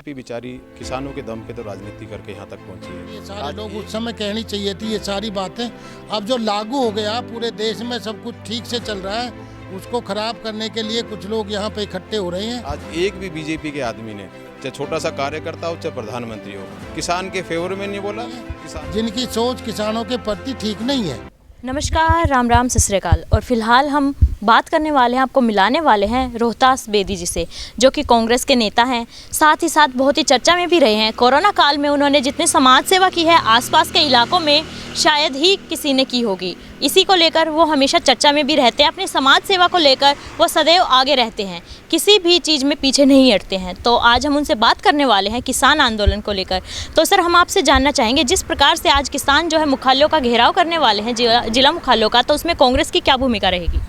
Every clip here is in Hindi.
बीजेपी बेचारी किसानों के दम पे तो राजनीति करके यहाँ तक पहुँची है। ये सारे लोग उस समय कहनी चाहिए थी ये सारी बातें। अब जो लागू हो गया पूरे देश में सब कुछ ठीक से चल रहा है, उसको खराब करने के लिए कुछ लोग यहाँ पे इकट्ठे हो रहे हैं। आज एक भी बीजेपी के आदमी ने, चाहे छोटा सा कार्यकर्ता हो चाहे प्रधानमंत्री हो, किसान के फेवर में नहीं बोला। किसान जिनकी सोच किसानों के प्रति ठीक नहीं है। नमस्कार, राम राम, सत श्री अकाल। और फिलहाल हम बात करने वाले हैं, आपको मिलाने वाले हैं रोहतास बेदी जी से, जो कि कांग्रेस के नेता हैं, साथ ही साथ बहुत ही चर्चा में भी रहे हैं। कोरोना काल में उन्होंने जितनी समाज सेवा की है आसपास के इलाकों में शायद ही किसी ने की होगी। इसी को लेकर वो हमेशा चर्चा में भी रहते हैं। अपनी समाज सेवा को लेकर वो सदैव आगे रहते हैं, किसी भी चीज़ में पीछे नहीं हटते हैं। तो आज हम उनसे बात करने वाले हैं किसान आंदोलन को लेकर। तो सर, हम आपसे जानना चाहेंगे, जिस प्रकार से आज किसान जो है मुख्यालयों का घेराव करने वाले हैं, जिला मुख्यालयों का, तो उसमें कांग्रेस की क्या भूमिका रहेगी?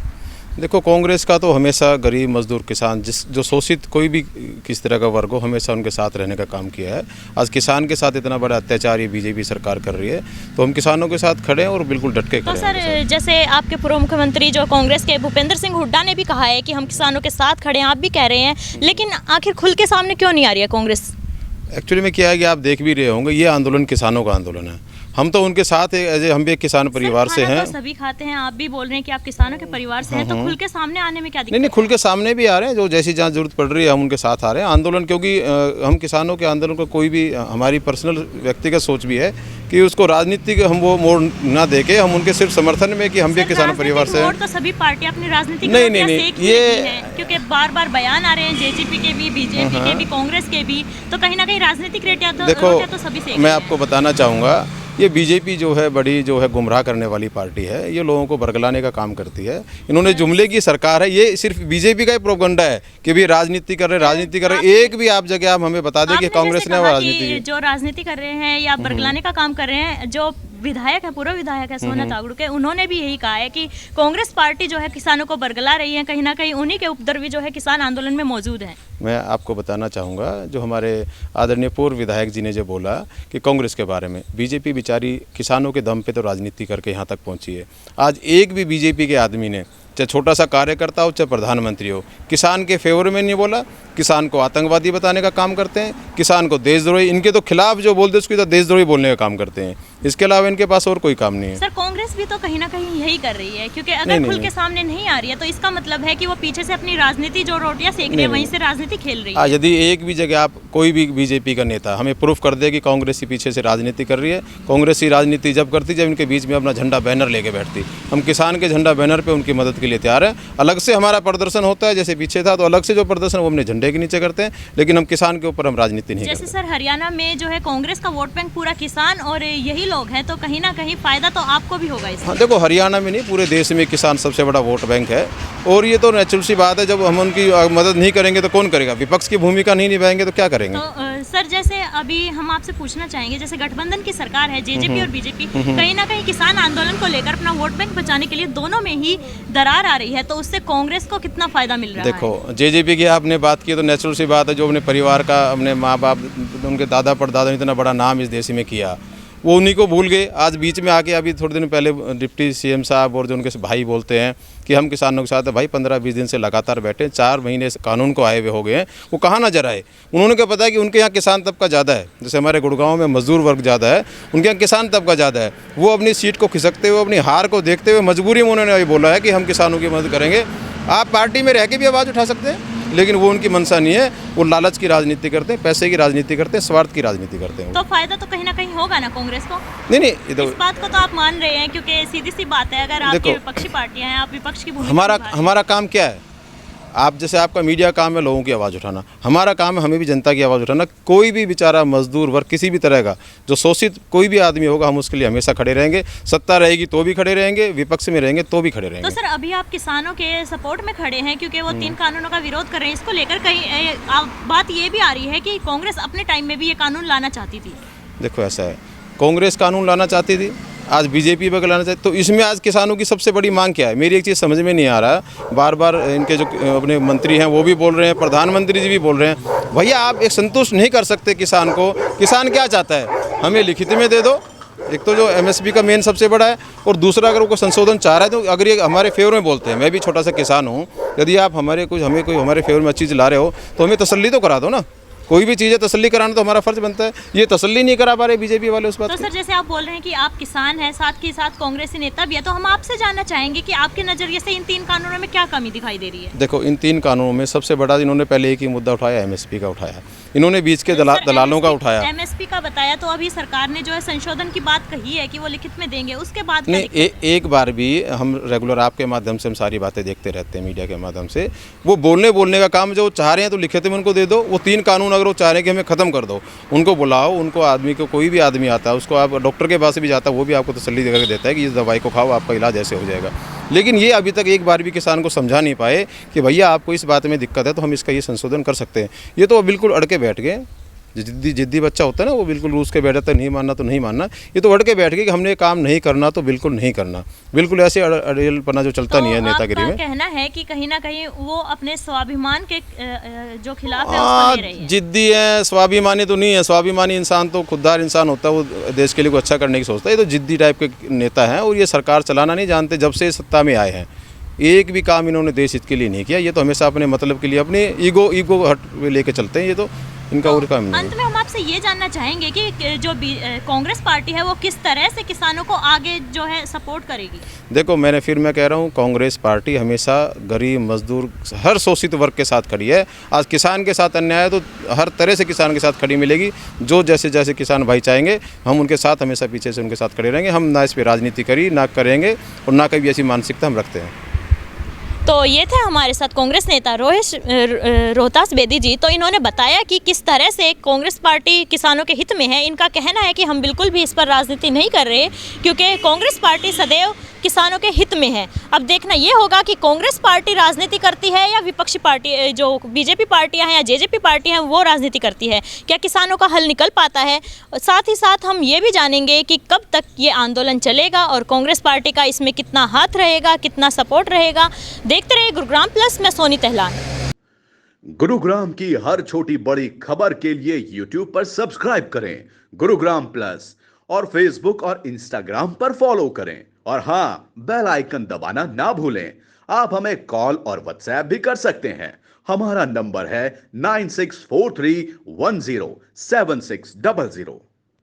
देखो, कांग्रेस का तो हमेशा गरीब मजदूर किसान जो शोषित कोई भी किस तरह का वर्ग हो, हमेशा उनके साथ रहने का काम किया है। आज किसान के साथ इतना बड़ा अत्याचार ये बीजेपी सरकार कर रही है, तो हम किसानों के साथ खड़े हैं और बिल्कुल डट के खड़े हैं। तो सर, जैसे आपके पूर्व मुख्यमंत्री जो कांग्रेस के भूपेंद्र सिंह हुड्डा ने भी कहा है कि हम किसानों के साथ खड़े हैं, आप भी कह रहे हैं, लेकिन आखिर खुल के सामने क्यों नहीं आ रही है कांग्रेस? एक्चुअली में क्या है कि आप देख भी रहे होंगे, ये आंदोलन किसानों का आंदोलन है। हम तो उनके साथ हम भी एक किसान परिवार से हैं। तो सभी खाते हैं, आप भी बोल रहे हैं कि आप किसानों के परिवार से हैं, तो खुल के सामने आने में क्या दिक्कत? नहीं, खुल के सामने भी आ रहे हैं, जो जैसी जहाँ जरूरत पड़ रही है हम उनके साथ आ रहे हैं आंदोलन। क्योंकि हम किसानों के आंदोलन को कोई भी, हमारी पर्सनल व्यक्तिगत सोच भी है कि उसको राजनीतिक हम वो मोड़ ना देके, हम उनके सिर्फ समर्थन में कि हम भी किसान परिवार से हैं। तो सभी पार्टियां अपनी राजनीतिक नहीं, ये क्योंकि बार बार बयान आ रहे हैं जेजेपी के भी, बीजेपी के भी, कांग्रेस के भी, तो कहीं ना कहीं राजनीतिक रेटियां तो सभी से। मैं आपको बताना चाहूँगा, ये बीजेपी जो है बड़ी जो है गुमराह करने वाली पार्टी है। ये लोगों को बरगलाने का काम करती है। इन्होंने जुमले की सरकार है, ये सिर्फ बीजेपी का ही प्रोपगंडा है कि भी राजनीति कर रहे। एक भी आप जगह आप हमें बता दें कि कांग्रेस ने राजनीति जो राजनीति कर रहे हैं या बरगलाने का काम कर रहे हैं, जो विधायक है, पूर्व विधायक है सोना तागड़ू के, उन्होंने भी यही कहा है कि कांग्रेस पार्टी जो है किसानों को बरगला रही है। कहीं ना कहीं उन्हीं के उपद्रवी जो है किसान आंदोलन में मौजूद हैं। मैं आपको बताना चाहूँगा, जो हमारे आदरणीय पूर्व विधायक जी ने जो बोला कि कांग्रेस के बारे में, बीजेपी बेचारी किसानों के दम पे तो राजनीति करके यहाँ तक पहुँची है। आज एक भी बीजेपी के आदमी ने, चाहे छोटा सा कार्यकर्ता हो चाहे प्रधानमंत्री हो, किसान के फेवर में नहीं बोला। किसान को आतंकवादी बताने का काम करते हैं, किसान को देशद्रोही, इनके तो खिलाफ जो बोलते हैं उसको तो देशद्रोही बोलने का काम करते हैं। इसके अलावा इनके पास और कोई काम नहीं है। सर, कांग्रेस भी तो कहीं ना कहीं यही कर रही है, क्योंकि अगर खुल के सामने नहीं आ रही है तो इसका मतलब है कि वो पीछे से अपनी राजनीति जो रोटियां सेक रही है वहीं से राजनीति खेल रही है। यदि एक भी जगह आप कोई भी बीजेपी का नेता हमें प्रूफ कर दे कि कांग्रेस ही पीछे से राजनीति कर रही है, कांग्रेस ही राजनीति जब करती जब इनके बीच में अपना झंडा बैनर लेके बैठती। हम किसान के झंडा बैनर पे उनकी मदद के लिए तैयार हैं। अलग से हमारा प्रदर्शन होता है, जैसे पीछे था तो अलग से जो प्रदर्शन वो अपने झंडे के नीचे करते हैं, लेकिन हम किसान के ऊपर हम राजनीति नहीं करते। जैसे सर, हरियाणा में जो है कांग्रेस का वोट बैंक पूरा किसान और यही लोग हैं, तो कहीं ना कहीं फायदा तो आपको भी होगा इससे। हाँ, देखो, हरियाणा में नहीं पूरे देश में किसान सबसे बड़ा वोट बैंक है, और ये तो नेचुरल सी बात है। जब हम उनकी मदद नहीं करेंगे तो कौन करेगा? विपक्ष की भूमिका नहीं निभाएंगे तो क्या करेंगे? तो सर, जैसे अभी हम आपसे पूछना चाहेंगे, जैसे गठबंधन की सरकार है, जेजेपी और बीजेपी, कहीं ना कहीं किसान आंदोलन को लेकर अपना वोट बैंक बचाने के लिए दोनों में ही दरार आ रही है, तो उससे कांग्रेस को कितना फायदा मिल रहा है? देखो, जेजेपी की आपने बात की तो नेचुरल सी बात है, जो अपने परिवार का, अपने माँ बाप, उनके दादा परदादा ने इतना बड़ा नाम इस देश में किया, वो उन्हीं को भूल गए। आज बीच में आके अभी थोड़े दिन पहले डिप्टी सीएम साहब और जो उनके भाई बोलते हैं कि हम किसानों के साथ है। भाई, 15-20 दिन से लगातार बैठे, 4 महीने कानून को आए हुए हो गए हैं, वो कहाँ नजर आए? उन्होंने क्या पता है कि उनके यहाँ किसान तबका ज़्यादा है। जैसे हमारे गुड़गांव में मजदूर वर्ग ज़्यादा है, उनके यहाँ किसान तबका ज़्यादा है। वो अपनी सीट को खिसकते हुए, अपनी हार को देखते हुए मजबूरी में उन्होंने ये बोला है कि हम किसानों की मदद करेंगे। आप पार्टी में रह के भी आवाज़ उठा सकते हैं, लेकिन वो उनकी मंशा नहीं है। वो लालच की राजनीति करते हैं, पैसे की राजनीति करते हैं, स्वार्थ की राजनीति करते हैं। तो फायदा तो कहीं ना कहीं होगा ना कांग्रेस को? नहीं, इस बात को तो आप मान रहे हैं, क्योंकि सीधी सी बात है, अगर आपकी विपक्षी पार्टियां हैं, आप विपक्ष की भूमिका हमारा काम क्या है? आप जैसे आपका मीडिया काम है लोगों की आवाज़ उठाना, हमारा काम है हमें भी जनता की आवाज़ उठाना। कोई भी बेचारा मजदूर वर्ग, किसी भी तरह का जो शोषित कोई भी आदमी होगा, हम उसके लिए हमेशा खड़े रहेंगे। सत्ता रहेगी तो भी खड़े रहेंगे, विपक्ष में रहेंगे तो भी खड़े रहेंगे। तो सर, अभी आप किसानों के सपोर्ट में खड़े हैं, क्योंकि वो 3 कानूनों का विरोध कर रहे हैं। इसको लेकर कहीं बात ये भी आ रही है कि कांग्रेस अपने टाइम में भी ये कानून लाना चाहती थी। देखो, ऐसा है, कांग्रेस कानून लाना चाहती थी, आज बीजेपी वगैरह लाना चाहिए, तो इसमें आज किसानों की सबसे बड़ी मांग क्या है? मेरी एक चीज़ समझ में नहीं आ रहा। बार बार इनके जो अपने मंत्री हैं वो भी बोल रहे हैं, प्रधानमंत्री जी भी बोल रहे हैं, भैया आप एक संतुष्ट नहीं कर सकते किसान को। किसान क्या चाहता है? हमें लिखित में दे दो। एक तो जो एमएसपी का मेन सबसे बड़ा है, और दूसरा अगर वो संशोधन चाह रहा है तो अगर ये हमारे फेवर में बोलते हैं, मैं भी छोटा सा किसान हूँ, यदि आप हमें कोई हमारे फेवर में अच्छी चीज़ ला रहे हो तो हमें तसल्ली तो करा दो ना। कोई भी चीज़ है तसल्ली कराना तो हमारा फर्ज बनता है। ये तसल्ली नहीं करा पा रहे बीजेपी वाले उस बात तो की। सर जैसे आप बोल रहे हैं कि आप किसान हैं, साथ के साथ कांग्रेसी नेता भी है, तो हम आपसे जानना चाहेंगे कि आपके नज़रिए से इन 3 कानूनों में क्या कमी दिखाई दे रही है? देखो, इन 3 कानूनों में सबसे बड़ा इन्होंने पहले एक ही मुद्दा उठाया, एमएसपी का उठाया। इन्होंने बीच के दलालों का उठाया। एमएसपी का बताया तो अभी सरकार ने जो है संशोधन की बात कही है कि वो लिखित में देंगे, उसके बाद क्या नहीं, एक बार भी हम रेगुलर आपके माध्यम से हम सारी बातें देखते रहते हैं, मीडिया के माध्यम से। वो बोलने का काम जो चाह रहे हैं तो लिखित में उनको दे दो। वो 3 कानून अगर वो चाह रहे हैं कि हमें ख़त्म कर दो, उनको बुलाओ। उनको आदमी को, कोई भी आदमी आता है उसको आप डॉक्टर के पास भी जाता है, वो भी आपको तसल्ली देकर देता है कि इस दवाई को खाओ, आपका इलाज ऐसे हो जाएगा। लेकिन ये अभी तक एक बार भी किसान को समझा नहीं पाए कि भैया आपको इस बात में दिक्कत है तो हम इसका ये संशोधन कर सकते हैं। ये तो बिल्कुल अड़ के बैठ गए। जिद्दी बच्चा होता है ना, वो बिल्कुल रूस के बैठ जाता है, नहीं मानना तो नहीं मानना। ये तो अड़ के बैठ गए कि हमने काम नहीं करना तो बिल्कुल नहीं करना। बिल्कुल ऐसे अड़ेलपना जो चलता नहीं है नेतागिरी में। कहना है कि कहीं ना कहीं वो अपने स्वाभिमान के जो खिलाफ है उसको ले रही है। जिद्दी है, स्वाभिमानी तो नहीं है। स्वाभिमानी इंसान तो खुददार इंसान होता है, वो देश के लिए कुछ अच्छा करने की सोचता है। ये तो जिद्दी टाइप के नेता हैं और ये सरकार चलाना नहीं जानते। जब से सत्ता में आए हैं एक भी काम इन्होंने देश हित के लिए नहीं किया। ये तो हमेशा अपने मतलब के लिए, अपने ईगो हट लेके चलते हैं। ये तो इनका और काम नहीं है। अंत में हम आपसे ये जानना चाहेंगे कि जो कांग्रेस पार्टी है वो किस तरह से किसानों को आगे जो है सपोर्ट करेगी? देखो, मैं कह रहा हूँ, कांग्रेस पार्टी हमेशा गरीब, मजदूर, हर शोषित वर्ग के साथ खड़ी है। आज किसान के साथ अन्याय है तो हर तरह से किसान के साथ खड़ी मिलेगी। जो जैसे किसान भाई चाहेंगे हम उनके साथ हमेशा पीछे से उनके साथ खड़े रहेंगे। हम ना इस पर राजनीति ना करेंगे और ना कभी ऐसी मानसिकता हम रखते हैं। तो ये थे हमारे साथ कांग्रेस नेता रोहतास बेदी जी। तो इन्होंने बताया कि किस तरह से कांग्रेस पार्टी किसानों के हित में है। इनका कहना है कि हम बिल्कुल भी इस पर राजनीति नहीं कर रहे क्योंकि कांग्रेस पार्टी सदैव किसानों के हित में है। अब देखना ये होगा कि कांग्रेस पार्टी राजनीति करती है या विपक्षी पार्टी जो बीजेपी पार्टियां हैं या जेजेपी पार्टी हैं वो राजनीति करती है। क्या किसानों का हल निकल पाता है? साथ ही साथ हम ये भी जानेंगे कि कब तक ये आंदोलन चलेगा और कांग्रेस पार्टी का इसमें कितना हाथ रहेगा, कितना सपोर्ट रहेगा। देखते रहिए गुरुग्राम प्लस में सोनी तहलान। गुरुग्राम की हर छोटी बड़ी खबर के लिए YouTube पर सब्सक्राइब करें गुरुग्राम प्लस और Facebook और Instagram पर फॉलो करें। और हाँ, बेल आइकन दबाना ना भूलें। आप हमें कॉल और व्हाट्सएप भी कर सकते हैं। हमारा नंबर है 9643107600।